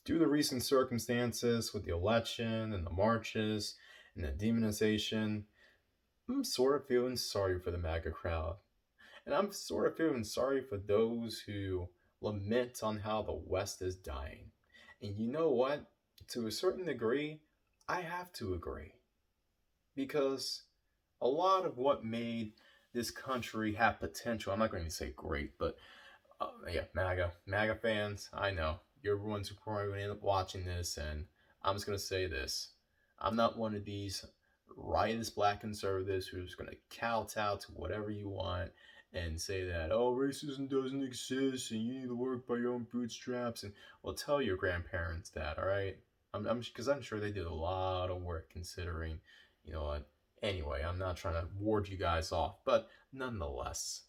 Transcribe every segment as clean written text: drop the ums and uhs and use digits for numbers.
Due to the recent circumstances with the election and the marches and the demonization, I'm sort of feeling sorry for the MAGA crowd. And I'm sort of feeling sorry for those who lament on how the West is dying. And you know what? To a certain degree, I have to agree. Because a lot of what made this country have potential, I'm not going to say great, but yeah, MAGA fans, I know. You're the ones who probably going to end up watching this, and I'm just going to say this. I'm not one of these riotous black conservatives who's going to kowtow to whatever you want and say that, oh, racism doesn't exist and you need to work by your own bootstraps. And, well, tell your grandparents that, all right? Because I'm sure they did a lot of work considering, you know what? Anyway, I'm not trying to ward you guys off, but nonetheless,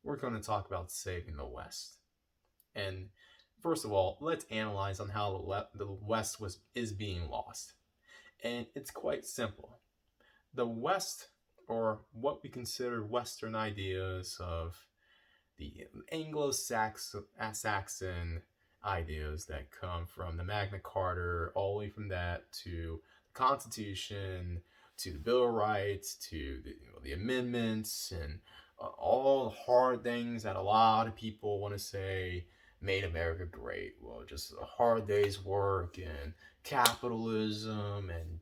we're going to talk about saving the West. And first of all, let's analyze on how the West is being lost. And it's quite simple. The West, or what we consider Western ideas of the Anglo-Saxon ideas that come from the Magna Carta, all the way from that to the Constitution, to the Bill of Rights, to the amendments, and all the hard things that a lot of people want to say made America great. Well, just a hard day's work and capitalism and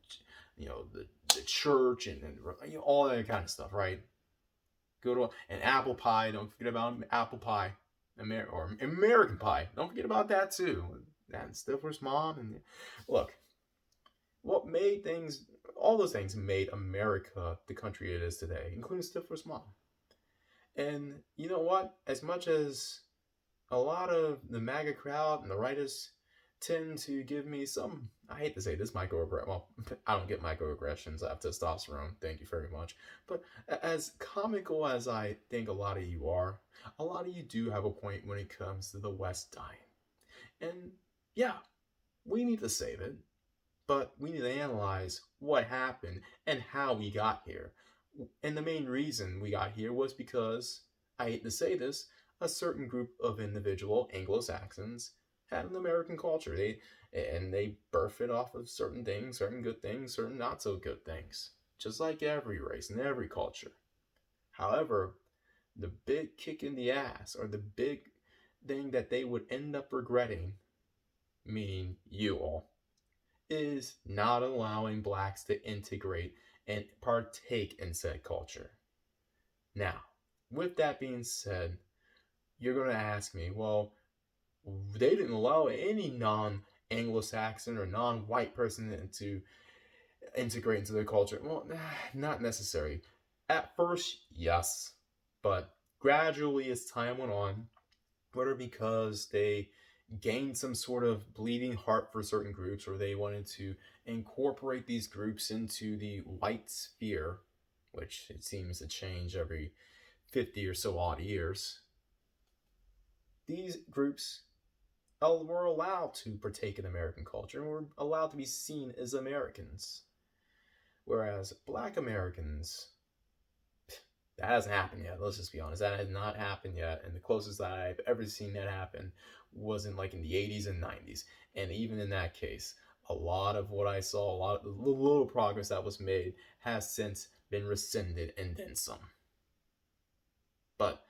the church and all that kind of stuff, right? Go to and apple pie. Don't forget about apple pie, or American pie. Don't forget about that too. And Stifler's mom. And look, what made things, all those things made America the country it is today, including Stifler's mom. And you know what? As much as a lot of the MAGA crowd and the writers tend to give me some, I hate to say this, microaggression. Well, I don't get microaggressions. I have testosterone. Thank you very much. But as comical as I think a lot of you are, a lot of you do have a point when it comes to the West dying. And yeah, we need to save it, but we need to analyze what happened and how we got here. And the main reason we got here was because, I hate to say this, a certain group of individual Anglo-Saxons had an American culture. They birthed it off of certain things, certain good things, certain not so good things. Just like every race and every culture. However, the big kick in the ass, or the big thing that they would end up regretting, meaning you all, is not allowing blacks to integrate and partake in said culture. Now, with that being said, you're going to ask me, well, they didn't allow any non-Anglo-Saxon or non-white person to integrate into their culture. Well, not necessary. At first, yes, but gradually as time went on, whether because they gained some sort of bleeding heart for certain groups, or they wanted to incorporate these groups into the white sphere, which it seems to change every 50 or so odd years, these groups were allowed to partake in American culture and were allowed to be seen as Americans. Whereas black Americans, that hasn't happened yet. Let's just be honest. That has not happened yet. And the closest that I've ever seen that happen wasn't like in the 80s and 90s. And even in that case, a lot of what I saw, a lot of the little progress that was made has since been rescinded and then some. But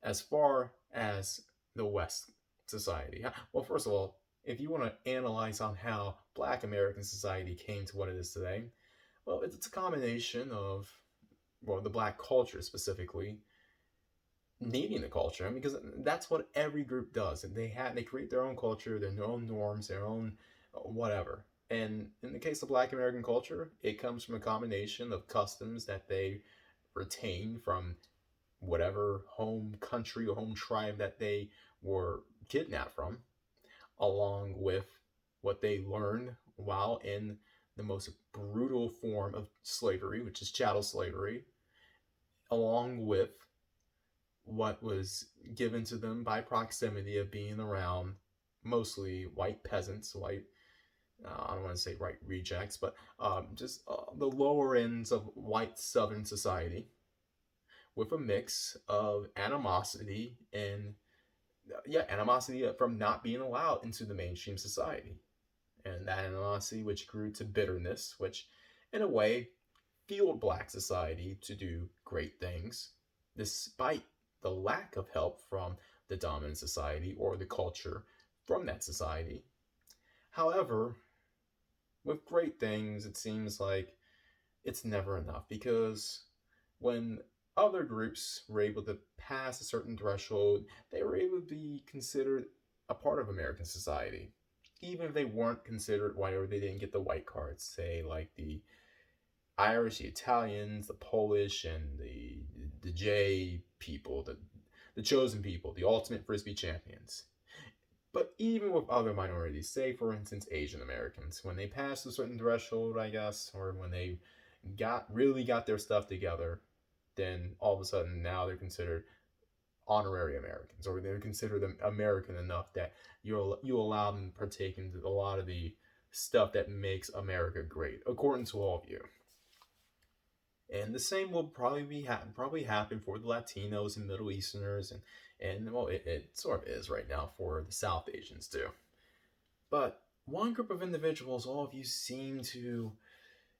as far as the West society, well, first of all, if you want to analyze on how black American society came to what it is today, well, it's a combination of, well, the black culture specifically, needing the culture, because that's what every group does. And they create their own culture, their own norms, their own whatever. And in the case of black American culture, it comes from a combination of customs that they retain from whatever home country or home tribe that they were kidnapped from, along with what they learned while in the most brutal form of slavery, which is chattel slavery, along with what was given to them by proximity of being around mostly white peasants, white, I don't want to say white rejects, but just the lower ends of white Southern society, with a mix of animosity and yeah, animosity from not being allowed into the mainstream society. And that animosity, which grew to bitterness, which in a way fueled Black society to do great things, despite the lack of help from the dominant society or the culture from that society. However, with great things, it seems like it's never enough because when other groups were able to pass a certain threshold, they were able to be considered a part of American society. Even if they weren't considered white or they didn't get the white cards, say like the Irish, the Italians, the Polish, and the J people, the chosen people, the ultimate frisbee champions. But even with other minorities, say for instance Asian Americans, when they passed a certain threshold, I guess, or when they got their stuff together, then all of a sudden now they're considered honorary Americans, or they're considered American enough that you allow them to partake in a lot of the stuff that makes America great, according to all of you. And the same will probably happen for the Latinos and Middle Easterners, and well, it sort of is right now for the South Asians too. But one group of individuals, all of you seem to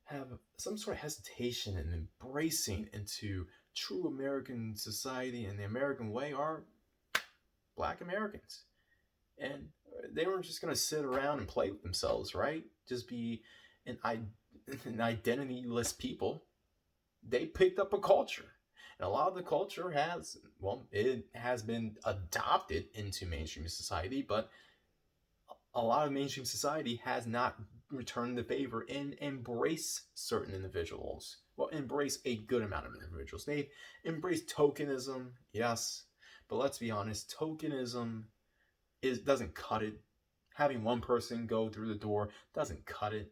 have some sort of hesitation in embracing into true American society and the American way are Black Americans. And they weren't just going to sit around and play with themselves, right? Just be an identityless people. They picked up a culture. And a lot of the culture it has been adopted into mainstream society, but a lot of mainstream society has not returned the favor and embrace certain individuals. Well, embrace a good amount of individuals. They embrace tokenism, yes, but let's be honest, tokenism doesn't cut it. Having one person go through the door doesn't cut it,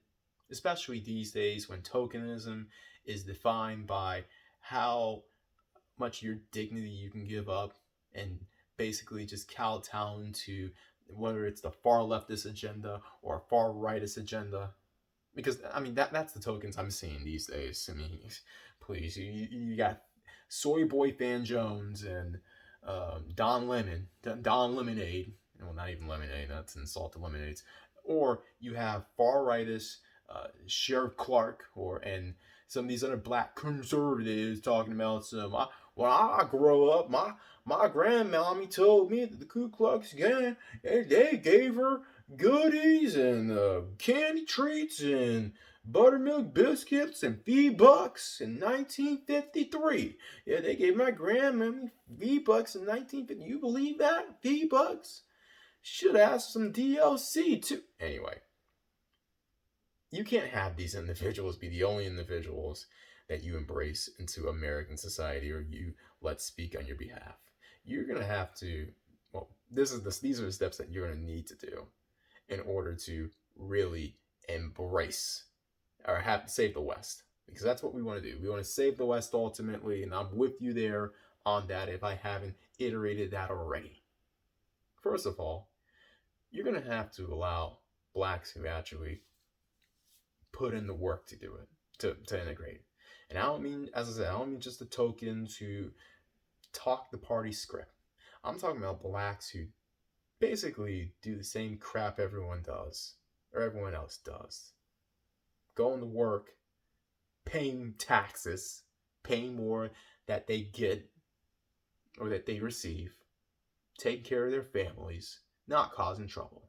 especially these days when tokenism is defined by how much your dignity you can give up and basically just kowtow to whether it's the far leftist agenda or far rightist agenda. Because I mean that's the tokens I'm seeing these days. I mean, please, you got Soy Boy Fan Jones and Don Lemonade. Well, not even Lemonade. That's insulted lemonades. Or you have far rightist Sheriff Clark, and some of these other black conservatives talking about some. When I grow up, my grandmommy told me that the Ku Klux Klan, they gave her goodies and candy treats and buttermilk biscuits and V-Bucks in 1953. Yeah, they gave my grandmommy V-Bucks in 1950. You believe that? V-Bucks? Should ask some DLC too. Anyway, you can't have these individuals be the only individuals that you embrace into American society or you let speak on your behalf. You're gonna have to. Well, these are the steps that you're gonna need to do in order to really embrace or have to save the West, because that's what we want to do. We want to save the West ultimately, and I'm with you there on that if I haven't iterated that already. First of all, you're going to have to allow blacks who actually put in the work to do it, to integrate. And I don't mean, as I said, I don't mean just the tokens who talk the party script. I'm talking about blacks who basically do the same crap everyone does, or everyone else does. Going to work, paying taxes, paying more that they get or that they receive, taking care of their families, not causing trouble.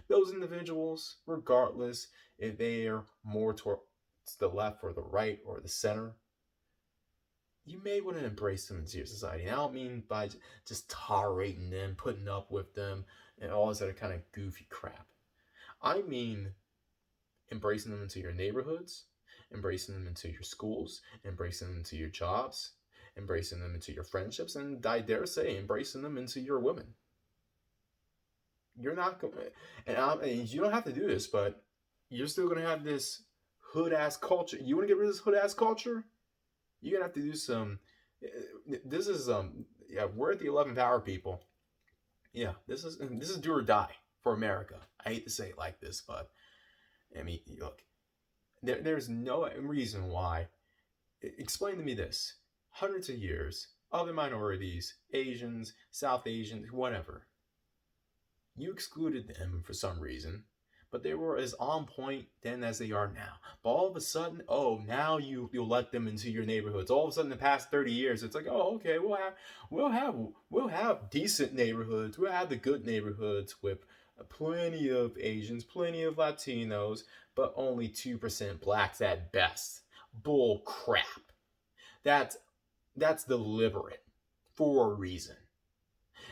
Those individuals, regardless if they are more towards the left or the right or the center, you may want to embrace them into your society. And I don't mean by just tolerating them, putting up with them, and all this other kind of goofy crap. I mean embracing them into your neighborhoods, embracing them into your schools, embracing them into your jobs, embracing them into your friendships, and I dare say, embracing them into your women. You're not going, and you don't have to do this, but you're still going to have this hood ass culture. You want to get rid of this hood ass culture? You're gonna have to do some. This is yeah. We're at the 11th hour, people. Yeah, this is do or die for America. I hate to say it like this, but I mean, look, there's no reason why. Explain to me this: hundreds of years other minorities, Asians, South Asians, whatever. You excluded them for some reason, but they were as on point then as they are now. But all of a sudden, now you'll let them into your neighborhoods. All of a sudden, in the past 30 years, it's like, okay, we'll have decent neighborhoods. We'll have the good neighborhoods with plenty of Asians, plenty of Latinos, but only 2% blacks at best. Bull crap. That's deliberate for a reason.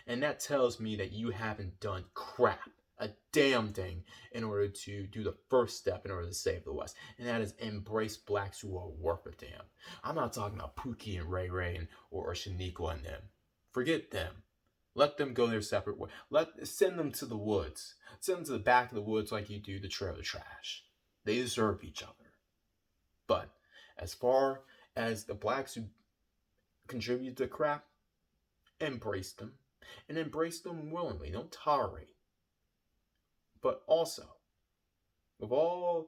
And that tells me that you haven't done crap, a damn thing, in order to do the first step in order to save the West. And that is embrace blacks who are worth a damn. I'm not talking about Pookie and Ray Ray or Shaniqua and them. Forget them. Let them go their separate way. Send them to the woods. Send them to the back of the woods like you do the trailer trash. They deserve each other. But as far as the blacks who contribute to crap, embrace them. And embrace them willingly. Don't tolerate. But also, with all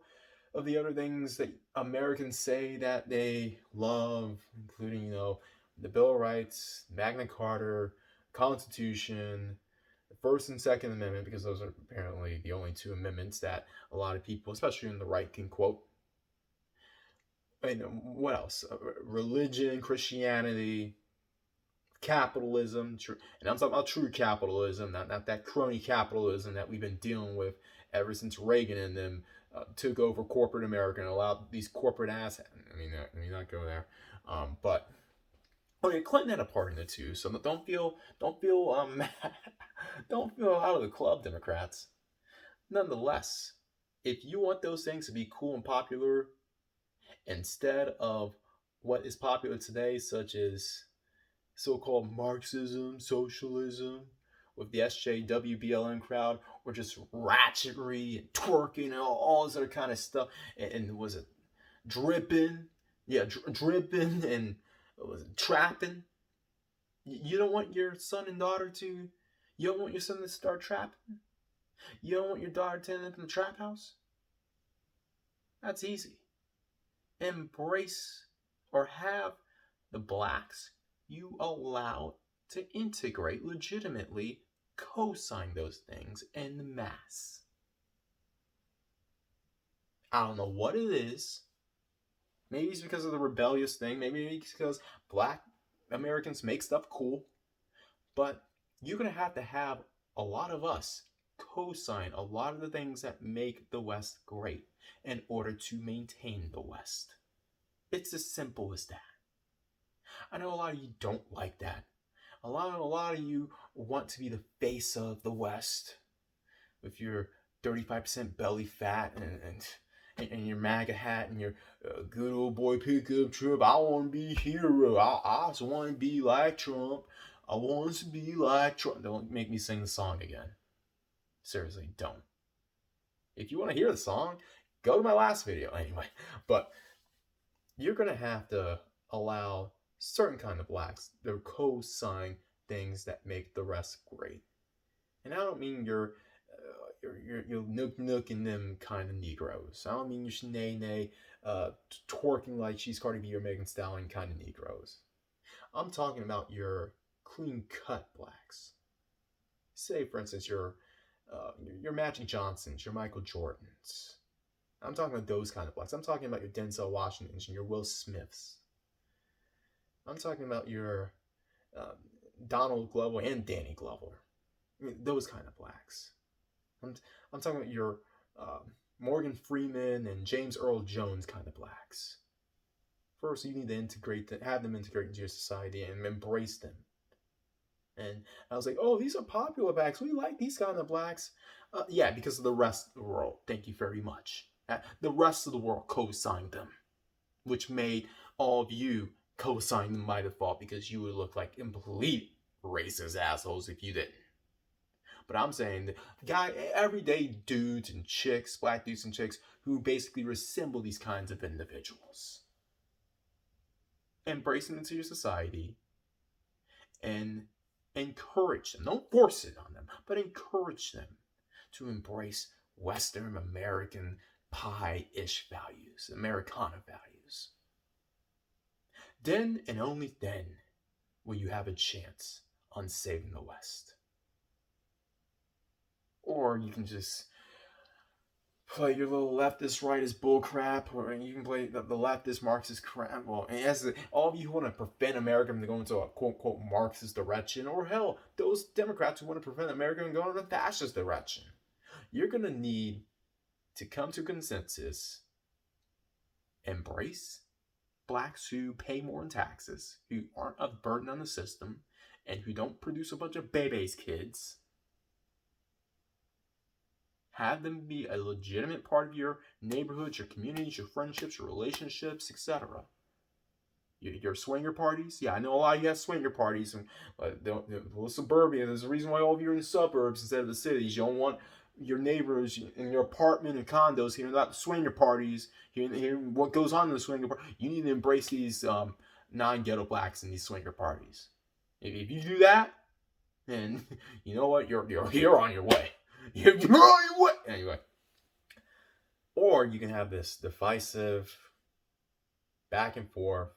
of the other things that Americans say that they love, including, the Bill of Rights, Magna Carta, Constitution, the First and Second Amendment, because those are apparently the only two amendments that a lot of people, especially in the right, can quote. And what else? Religion, Christianity, capitalism, and I'm talking about true capitalism, not that crony capitalism that we've been dealing with ever since Reagan and them took over corporate America and allowed these corporate assets. Let me not go there. But Clinton had a part in it too, so don't feel don't feel out of the club, Democrats. Nonetheless, if you want those things to be cool and popular instead of what is popular today, such as so-called Marxism, socialism, with the SJW BLM crowd, or just ratchetry and twerking and all this other kind of stuff, and was it dripping? Yeah, dripping, and was it trapping? You don't want your son and daughter to, you don't want your son to start trapping? You don't want your daughter to end up in the trap house? That's easy. Embrace or have the blacks you allow to integrate legitimately co-sign those things en masse. I don't know what it is. Maybe it's because of the rebellious thing. Maybe it's because black Americans make stuff cool. But you're going to have a lot of us co-sign a lot of the things that make the West great in order to maintain the West. It's as simple as that. I know a lot of you don't like that. A lot of you want to be the face of the West with your 35% belly fat and your MAGA hat and your good old boy pickup truck. I want to be a hero. I just want to be like Trump. I want to be like Trump. Don't make me sing the song again. Seriously, don't. If you want to hear the song, go to my last video anyway. But you're going to have to allow certain kind of blacks to co-sign things that make the rest great. And I don't mean you're nooking them kind of Negroes. I don't mean your Shanae twerking like she's Cardi B or Megan Thee Stallion kind of Negroes. I'm talking about your clean-cut blacks. Say, for instance, your Magic Johnsons, your Michael Jordans. I'm talking about those kind of blacks. I'm talking about your Denzel Washingtons and your Will Smiths. I'm talking about your Donald Glover and Danny Glover. I mean, those kind of blacks. I'm talking about your Morgan Freeman and James Earl Jones kind of blacks. First, you need to have them integrate into your society and embrace them. And I was like, oh, these are popular blacks. We like these kind of blacks. Yeah, because of the rest of the world. Thank you very much. The rest of the world co-signed them, which made all of you co-sign them by default because you would look like complete racist assholes if you didn't. But I'm saying that everyday dudes and chicks, black dudes and chicks, who basically resemble these kinds of individuals. Embrace them into your society and encourage them. Don't force it on them, but encourage them to embrace Western American pie-ish values, Americana values. Then and only then will you have a chance on saving the West. Or you can just play your little leftist rightist bullcrap, or you can play the leftist Marxist crap. Well, and as all of you who want to prevent America from going into a quote unquote Marxist direction, or hell, those Democrats who want to prevent America from going in a fascist direction, you're gonna need to come to a consensus, embrace blacks who pay more in taxes, who aren't a burden on the system, and who don't produce a bunch of babies kids. Have them be a legitimate part of your neighborhoods, your communities, your friendships, your relationships, etc. Your swinger parties? Yeah, I know a lot of you have swinger parties. And suburbia, there's a reason why all of you are in the suburbs instead of the cities. You don't want your neighbors in your apartment and condos hearing about the swinger parties, hearing what goes on in the swinger party. You need to embrace these non-ghetto blacks in these swinger parties. If you do that, then you know what? You're on your way. You're on your way. Anyway. Or you can have this divisive, back and forth,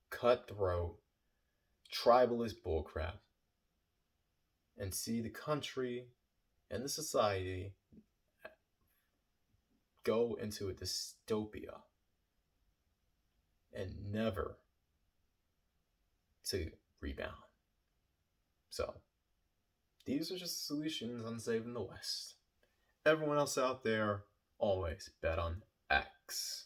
cutthroat, tribalist bullcrap, and see the country and the society go into a dystopia and never to rebound. So, these are just solutions on saving the West. Everyone else out there, always bet on X.